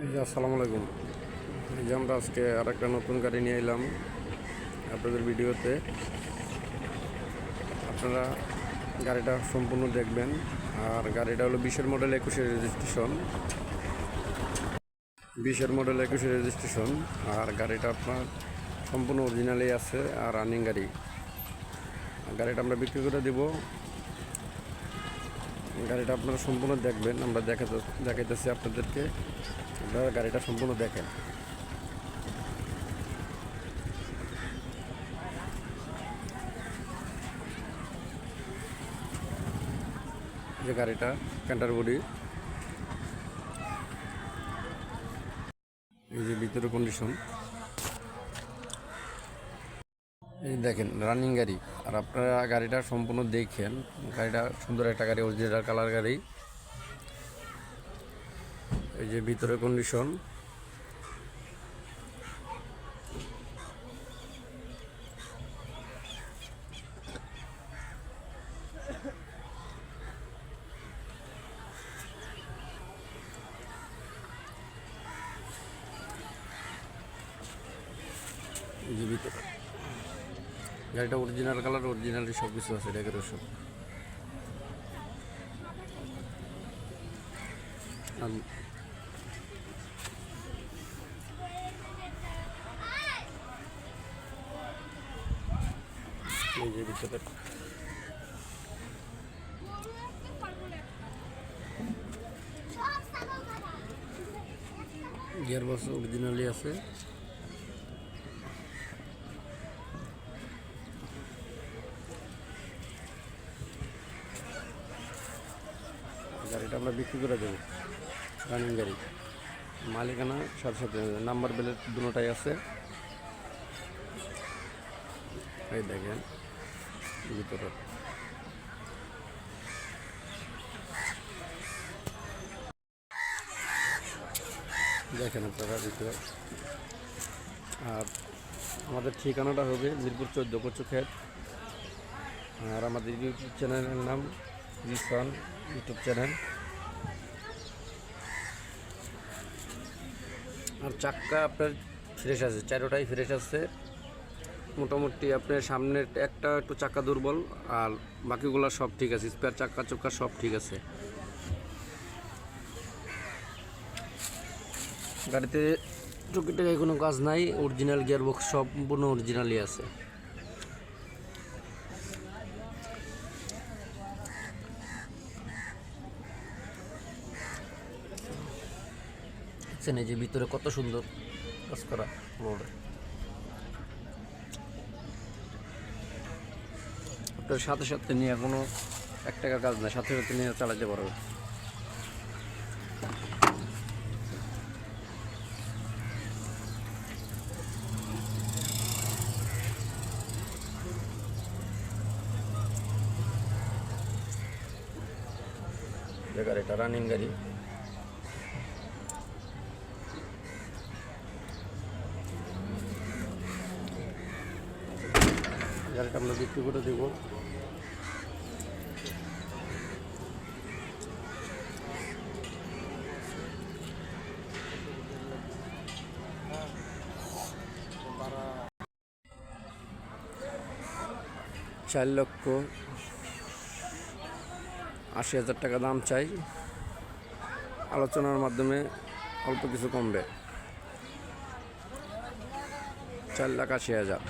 আসসালামু আলাইকুম। এই যে আমরা আজকে আর একটা নতুন গাড়ি নিয়ে এলাম আপনাদের ভিডিওতে। আপনারা গাড়িটা সম্পূর্ণ দেখবেন। আর গাড়িটা হলো 20-এর মডেল 21-এর রেজিস্ট্রেশন। 20-এর মডেল 21-এর রেজিস্ট্রেশন। আর গাড়িটা আপনার সম্পূর্ণ অরিজিনালি আছে আর রানিং গাড়ি। গাড়িটা আমরা বিক্রি করে দেব। গাড়িটা আপনারা সম্পূর্ণ দেখবেন, আমরা দেখাইতেছি আপনাদেরকে। আপনারা গাড়িটা সম্পূর্ণ দেখেন। যে গাড়িটা ক্যান্টারবুরি, এই যে ভিতরে কন্ডিশন, এই দেখেন রানিং গাড়ি। আর আপনারা গাড়িটা সম্পূর্ণ দেখেন। গাড়িটা সুন্দর একটা গাড়ি, অরিজিনাল কালার গাড়ি। এই যে ভিতরে কন্ডিশন, এই যে ভিতরে গাড়িটা অরিজিনাল কালার, অরিজিনালি সব কিছু আছে, ডেকোরেশন। এই যে ভিতরে গিয়ার বক্স অরিজিনালি আছে। গাড়িটা আমরা বিক্রি করে দেবো, রানিং গাড়ি। মালিকানা সাথে সাথে নাম্বার প্লেট দুটোটাই আছে। এই দেখেন ভিতরে দেখেন আপনারা ভিতরে। আর আমাদের ঠিকানাটা হবে মিরপুর 14 কচু ক্ষেত। আর আমাদের ইউটিউব চ্যানেলের নাম রিসান ইউটিউব চ্যানেল। আর চাক্কা আপনার ফ্রেশ আছে, চারোটাই ফ্রেশ আছে মোটামুটি। আপনার সামনের একটা একটু চাক্কা দুর্বল, আর বাকিগুলো সব ঠিক আছে। স্পেয়ার চাক্কা চোক্কা সব ঠিক আছে। গাড়িতে টুকিটাকি কোনো কাজ নাই, অরিজিনাল গিয়ার বক্স সম্পূর্ণ অরিজিনালি আছে। এই যে ভিতরে কত সুন্দর কাজ করা রোডে। আপনার সাথে সাথে নিয়ে কোনো 1 টাকার কাজ নাই, সাথে সাথে নিয়ে চালাতে পারবে। যে গাড়িটা রানিং গাড়ি। গাড়িটা আমরা বিক্রি করে দেবো। $4,80,000 টাকা দাম চাই। আলোচনার মাধ্যমে অল্প কিছু কমবে। 4,80,000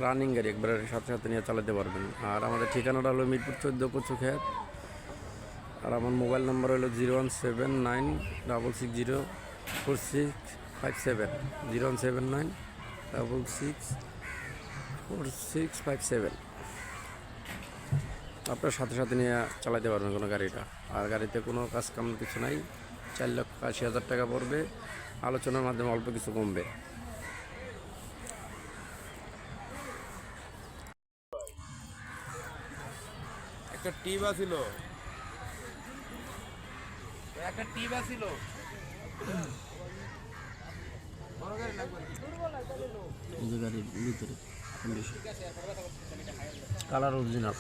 রানিং গাড়ি, একবারে সাথে সাথে নিয়ে চালাতে পারবেন। আর আমাদের ঠিকানাটা হলো মিরপুর 14 কচু ক্ষেত। আর আমার মোবাইল নাম্বার হলো 01796604657, 01796604657। আপনার সাথে সাথে নিয়ে চালাতে পারবেন কোনো গাড়িটা। আর গাড়িতে কোনো কাজ কাম কিছু নাই। 4,80,000 টাকা পড়বে। আলোচনার মাধ্যমে অল্প কিছু কমবে। একটা টিপ আছিল, একটা টিপ আছিল। গাড়ির ভিতরে কালার অরিজিনাল।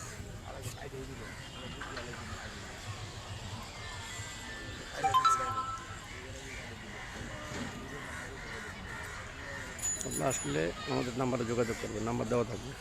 আপনারা আসলে আমাদের নাম্বারে যোগাযোগ করবেন, নাম্বার দেওয়া থাকবে।